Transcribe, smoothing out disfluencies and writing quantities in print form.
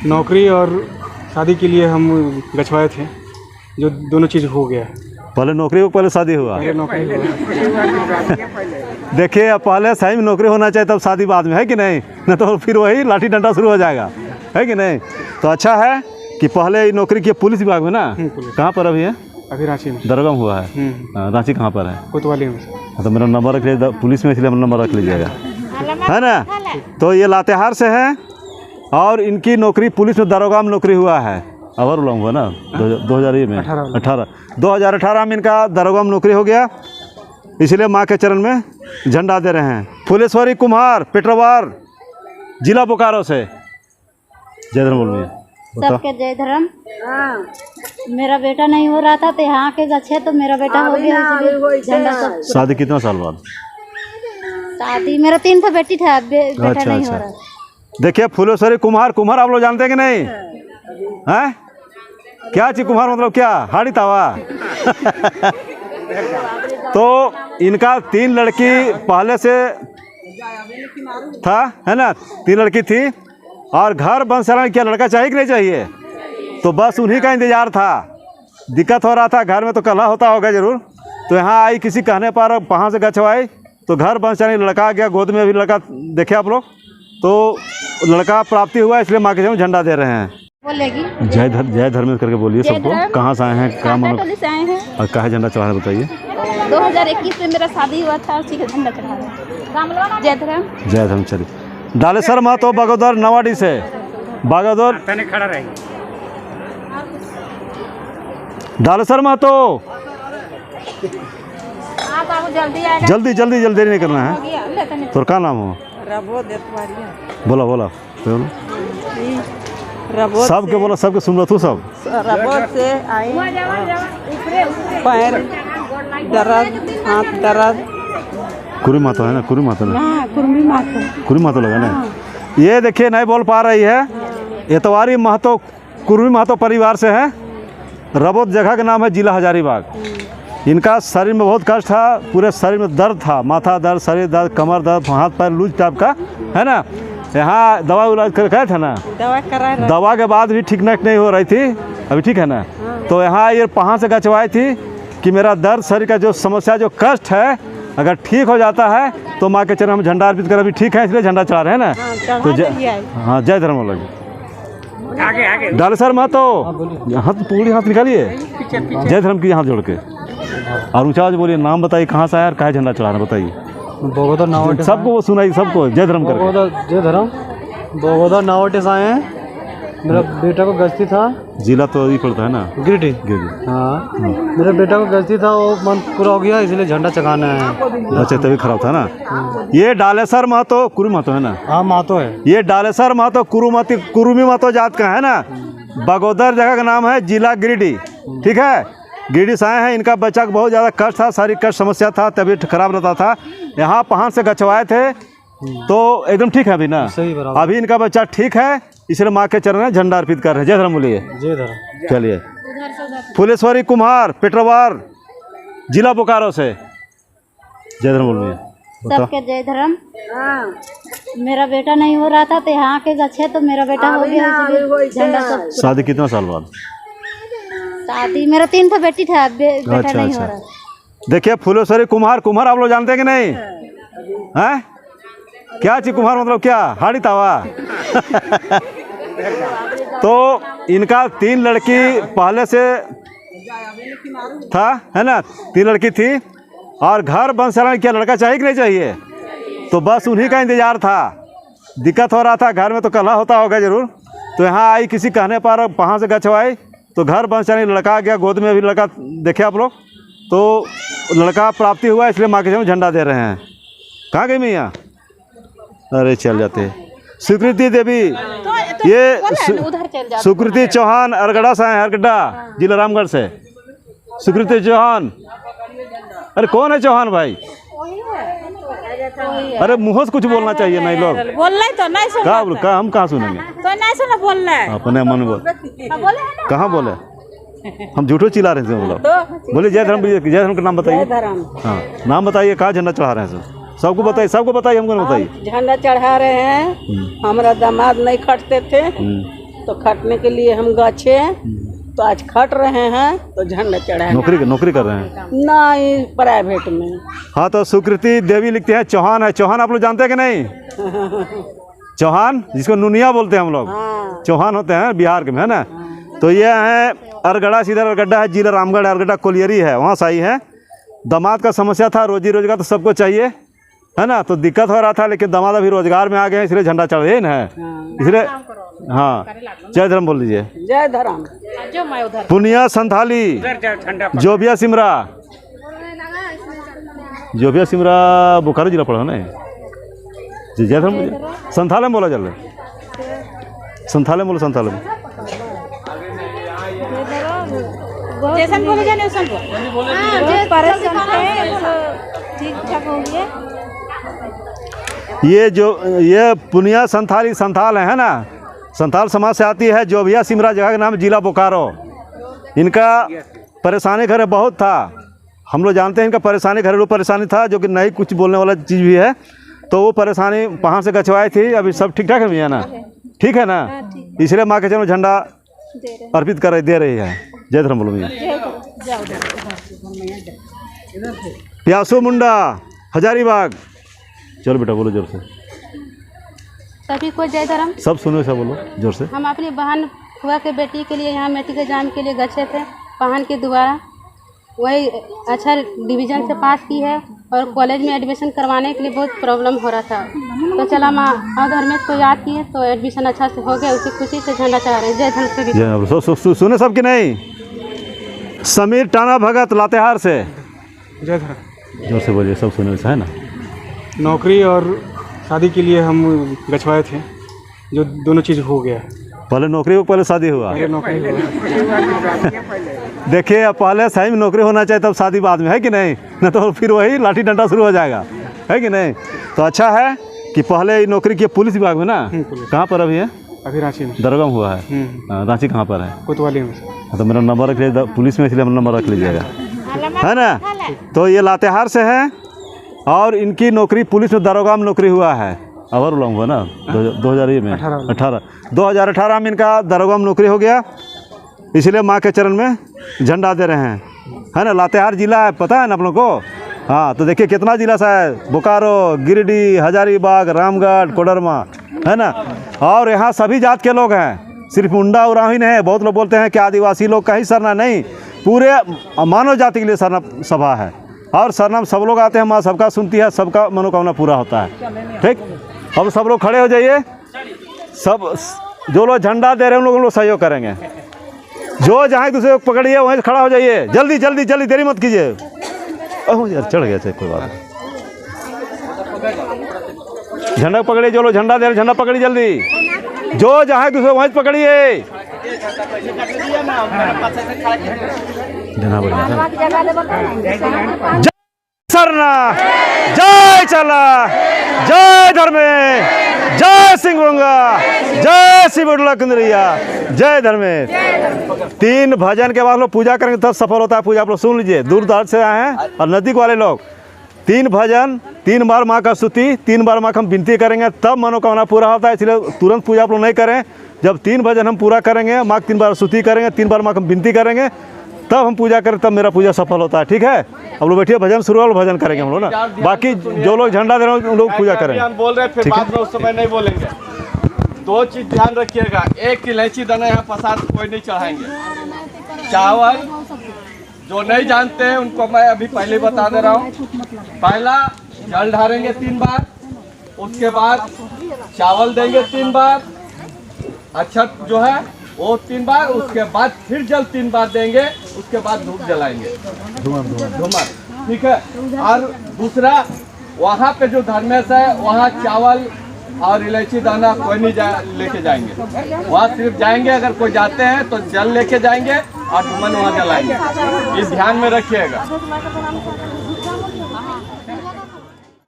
नौकरी और शादी के लिए हम गछवाए थे, जो दोनों चीज़ हो गया। पहले नौकरी हो, पहले शादी हुआ? पहले नौकरी हुआ। देखिए, अब पहले सही में नौकरी होना चाहिए, तब शादी बाद में, है कि नहीं? न तो फिर वही लाठी डंडा शुरू हो जाएगा, है कि नहीं? तो अच्छा है कि पहले नौकरी की पुलिस विभाग में ना। कहाँ पर अभी है? अभी रांची में दरगाह में हुआ है। रांची कहाँ पर है? कोतवाली में। तो मेरा नंबर रख लीजिए पुलिस में, इसलिए नंबर रख लीजिएगा, है ना? तो ये लातेहार से है और इनकी नौकरी पुलिस में दरोगा में नौकरी हुआ है। अवर उलम हुआ ना 2018 में इनका दरोगा में नौकरी हो गया, इसलिए माँ के चरण में झंडा दे रहे हैं। फुलेश्वरी कुम्हार, पेटरवार, जिला बोकारो से। जय धर्म बोलिए। सबके जय धर्म। मेरा बेटा नहीं हो रहा था तो यहाँ के गच्छे तो मेरा बेटा हो गया, इसलिए झंडा सब। शादी कितना साल बाद? शादी मेरा 3 था बेटी था, बेटा अच्छा, नहीं अच्छा। हो रहा। देखिए, फुलेश्वरी कुम्हार आप लोग जानते हैं कि नहीं? हैं? क्या चीज कुम्हार मतलब क्या? हाड़ी तावा। तो इनका 3 लड़की पहले से था, है ना? 3 लड़की थी और घर बंसरण क्या लड़का चाहिए कि नहीं चाहिए? तो बस उन्हीं का इंतजार था। दिक्कत हो रहा था घर में, तो कलह होता होगा जरूर। तो यहाँ आई, किसी कहने पर वहाँ से गछवाई, तो घर बंसरण लड़का आ गया, गोद में भी लड़का देखे आप लोग, तो लड़का प्राप्ति हुआ, इसलिए माँ के जन्म झंडा दे रहे हैं। बोलेगी जय धर्म करके बोलिए सबको। कहाँ से आए हैं, क्या मतलब से आए हैं? और कहाँ झंडा चढ़ा रहे बताइए। 2021 में मेरा शादी हुआ था, उसी का झंडा चढ़ा रहे हैं। जय धर्म। जय धर्म। चलिए, डालेसर महतो बगोदर नवाडी से। बगोदर खड़ा रहेगी। डालेसर महतो, जल्दी जल्दी देरी नहीं करना है। तो क्या नाम हो? बोला बोला सबके बोला, सबके सुन रहा तू सब। से आए, पैर दर्द, हाथ दर्द। कुरी मातो है ना? कुरी मातो ना? कुर्मी माता लगा ना? ये देखिए, नहीं बोल पा रही है। एतवारी महतो कुर्मी महतो परिवार से है। रबोत जगह का नाम है, जिला हजारीबाग। इनका शरीर में बहुत कष्ट था, पूरे शरीर में दर्द था, माथा दर्द, शरीर दर्द, कमर दर्द, हाथ पैर लूज टाइप का, है ना? यहाँ दवा इलाज कर गए थे ना? दवा के बाद भी ठीक नहीं हो रही थी, अभी ठीक है ना? तो यहाँ ये वहाँ से गछवाई थी कि मेरा दर्द, शरीर का जो समस्या, जो कष्ट है, अगर ठीक हो जाता है तो माँ के चरण हम झंडा अर्पित कर, अभी ठीक है इसलिए झंडा चढ़ा रहे हैं ना। तो जय धर्म लगे। डालेसर महतो, हाथ पूरी हाथ निकालिए, जय धर्म की हाथ जोड़ के, और ऊँचा बोलिए, नाम बताइए, कहाँ से आया और कहाँ झंडा चढ़ा रहे बताइए। बगोदर नावटे, सबको वो सुनाइए, सबको जय धर्म कर। जय धर्म। बगोदर नावटे से आए हैं। मेरा बेटा को गश्ती था। जिला तो ही पड़ता है ना, गिरिडीह। हाँ, मेरे बेटा को गश्ती था, वो मन पूरा हो गया, इसलिए झंडा चढ़ाना है। अच्छा, तभी खराब था ना। ये डालेसर महतो कुरु महतो है ना? हाँ, महतो है। ये डालेसर महतो कुरुमी महतो जात का है ना। बगोदर जगह का नाम है, जिला गिरिडीह, ठीक है? गिरिडीह से आए हैं। इनका बच्चा को बहुत ज़्यादा कष्ट था, शारीरिक कष्ट समस्या था, तबीयत खराब रहता था। यहाँ पहाड़ से गछवाए थे, तो एकदम ठीक है अभी ना? सही, बराबर। अभी इनका बच्चा ठीक है, इसलिए माँ के चरण में झंडा अर्पित कर रहे हैं। जय धर्म बोलिए। जय धर्म। चलिए, फुलेश्वरी कुम्हार, पेटरवार, जिला बोकारो से। जय धर्म बोलिए। सबके जय धर्म। मेरा बेटा नहीं हो रहा था तो यहाँ के गच्छे तो मेरा बेटा हो गया, इसलिए झंडा सब। शादी कितना साल बाद? शादी मेरा 3 था बेटी था, बेटा अच्छा, नहीं अच्छा। हो रहा। देखिए, फुलेश्वरी कुम्हार आप लोग जानते हैं कि नहीं? हैं? क्या चीज कुम्हार मतलब क्या? हाड़ी तावा। तो इनका 3 लड़की पहले से था, है ना? 3 लड़की थी और घर बंसरण क्या लड़का चाहिए कि नहीं चाहिए? तो बस उन्हीं का इंतजार था। दिक्कत हो रहा था घर में, तो कलह होता होगा जरूर। तो यहाँ आई, किसी कहने पर वहाँ से गछवाई, तो घर बंसरण लड़का आ गया, गोद में भी लड़का देखे आप लोग, तो लड़का प्राप्ति हुआ, इसलिए माँ के जन्म झंडा दे रहे हैं। कहाँ गई मैया? अरे चल जाते हैं। स्वीकृति देवी, ये सुकृति चौहान अरगड़ा से है, अरगड्डा जिला रामगढ़ से। सुकृति चौहान, अरे कौन है चौहान भाई? अरे मुँह से कुछ बोलना चाहिए, नहीं लोग बोलना तो नहीं सुन का हम कहाँ सुनेंगे? तो नहीं सुना बोलना है, अपने मन में बोल। कहाँ बोले? हम झूठो चिल्ला रहे थे लोग। बोले जय धर्म, जय धर्म का नाम बताइए। हाँ, नाम बताइए, कहाँ झंडा चढ़ा रहे हैं? सबको बताइए, हमको नहीं बताइए। झंडा चढ़ा रहे हैं। हमारा दामाद नहीं खटते थे, तो खटने के लिए हम गए तो आज खट रहे हैं तो झंडा चढ़ा नौकरी कर रहे हैं नहीं प्राइवेट में। हाँ तो सुकृति देवी लिखते हैं चौहान है। चौहान आप लोग जानते हैं कि नहीं? चौहान जिसको नुनिया बोलते हैं हम लोग। हाँ। चौहान होते हैं बिहार के में, है ना। तो ये है अरगड़ा, सीधा अरगड्डा है, जिला रामगढ़, अरगड्डा कोलियरी है, वहाँ से आई है। दामाद का समस्या था, रोजी रोजगार तो सबको चाहिए, है ना। तो दिक्कत हो रहा था, लेकिन दामाद अभी रोजगार में आ गए हैं, इसलिए झंडा चढ़ रहे हैं, इसलिए। हाँ, जय धर्म बोल दीजिए। जय धर्म। पुनिया संथाली, जोबिया सिमरा। जोबिया सिमरा बोकारो जिला पड़ा है ना। जय धर्म संथाल में बोला चल रहा, संथाल में बोलो, संथाल में। जैसन बोले जाने वैसन बोल। ठीक ठाक हो गया। ये पुनिया संथाली संथाल है ना, संथाल समाज से आती है। जोबिया सिमरा जगह का नाम जिला बोकारो। इनका परेशानी घर बहुत था, हम लोग जानते हैं इनका परेशानी घरेलू परेशानी था, जो कि नहीं कुछ बोलने वाला चीज़ भी है। तो वो परेशानी वहाँ से गचवाई थी। अभी सब ठीक ठाक है भैया ना? ठीक है ना। इसलिए माँ के चरणों झंडा अर्पित कर दे रही है। जय धर्म बोलो भैया। प्यासो मुंडा हजारीबाग। चलो बेटा बोलो जोर से। सभी को जय धर्म। सब सुनो, सब बोलो जोर से। हम अपनी बहन हुआ के बेटी के लिए यहाँ मेट्रिक एग्जाम के लिए गए थे बहन के द्वारा। वही अच्छा डिवीज़न से पास की है और कॉलेज में एडमिशन करवाने के लिए बहुत प्रॉब्लम हो रहा था। तो चला माँ और घर में को याद किए तो एडमिशन अच्छा से हो गया, उसी खुशी से झंडा चढ़ा रहे हैं। जय धर्म से भी सुने सब कि नहीं? समीर टाना भगत लातेहार से। जय धर्म। जोर से बोलिए, सब सुने है ना। नौकरी और शादी के लिए हम गछवाए थे, जो दोनों चीज़ हो गया। पहले नौकरी हो, पहले शादी हुआ। पहले नौकरी देखिए, पहले सही में नौकरी होना चाहिए, तब शादी बाद में, है कि नहीं? न तो फिर वही लाठी डंडा शुरू हो जाएगा, है कि नहीं? तो अच्छा है कि पहले नौकरी की पुलिस विभाग में ना। कहाँ पर अभी है? अभी रांची में दरगाह हुआ है। रांची कहाँ पर है? कोतवाली में। तो मेरा नंबर रख लीजिए पुलिस में, इसलिए नंबर रख लीजिएगा, है ना। तो ये लातेहार से है और इनकी नौकरी पुलिस में दरोगा में नौकरी हुआ है। अवर हुआ ना 2018 में इनका दरोगा में नौकरी हो गया, इसलिए माँ के चरण में झंडा दे रहे हैं, है ना। लातेहार जिला है, पता है ना आप लोगों को? हाँ, तो देखिए कितना जिला सा है, बोकारो, गिरिडीह, हजारीबाग, रामगढ़, कोडरमा, है ना। और यहाँ सभी जात के लोग हैं, सिर्फ मुंडा उराव ही नहीं है। बहुत लोग बोलते हैं कि आदिवासी लोग का ही सरना, नहीं, पूरे मानव जाति के लिए सरना सभा है। और सरनाम सब लोग आते हैं, माँ सबका सुनती है, सबका मनोकामना पूरा होता है। ठीक, अब सब लोग खड़े हो जाइए। सब जो लोग झंडा दे रहे हैं उन लोग सहयोग करेंगे। जो जहाँ दूसरे को पकड़िए वहीं से खड़ा हो जाइए। जल्दी जल्दी जल्दी, देरी मत कीजिए। ओह यार, चढ़ गया, कोई बात नहीं। झंडा पकड़िए, जो लोग झंडा दे रहे झंडा पकड़िए जल्दी। जो जहाँ दूसरे वहीं से पकड़िए। जय सरना, जय चला, जय धर्मे, जय सिंगुंगा, जय शिवुर्ला कुंदरिया, जय धर्मे। 3 भजन के बाद लोग पूजा करेंगे तब सफल होता है पूजा। आप लोग सुन लीजिए, दूर दराज से आए हैं और नज़दीक वाले लोग। 3 भजन, 3 बार माँ का स्तुति, 3 बार माँ का हम विनती करेंगे, तब मनोकामना पूरा होता है। इसलिए तुरंत पूजा आप लोग नहीं करें। जब 3 भजन हम पूरा करेंगे, माँ की 3 बार स्तुति करेंगे, 3 बार माँ का हम विनती करेंगे, तब हम पूजा करें, तब मेरा पूजा सफल होता है। ठीक है, अब लोग बैठिए, भजन शुरू हो, भजन करेंगे हम लोग ना। बाकी जो लोग झंडा दे रहे हैं उन लोग पूजा करें। बोल रहे फिर बाद में उस समय नहीं बोलेंगे। 2 चीज ध्यान रखिएगा। एक, इलायची दाना यहाँ प्रसाद कोई नहीं चढ़ाएंगे। चावल, जो नहीं जानते हैं उनको मैं अभी पहले बता दे रहा हूँ। पहला जल ढारेंगे 3 बार, उसके बाद चावल देंगे 3 बार, अक्षत जो है वो 3 बार, उसके बाद फिर जल 3 बार देंगे, उसके बाद धूप जलाएंगे, धूमर। ठीक है। और दूसरा, वहाँ पे जो धर्मेश है वहाँ चावल और इलायची दाना कोई नहीं लेके जाएंगे। वहाँ सिर्फ जाएंगे, अगर कोई जाते हैं तो जल लेके जाएंगे और धूमन वहाँ जलाएंगे। ये ध्यान में रखिएगा।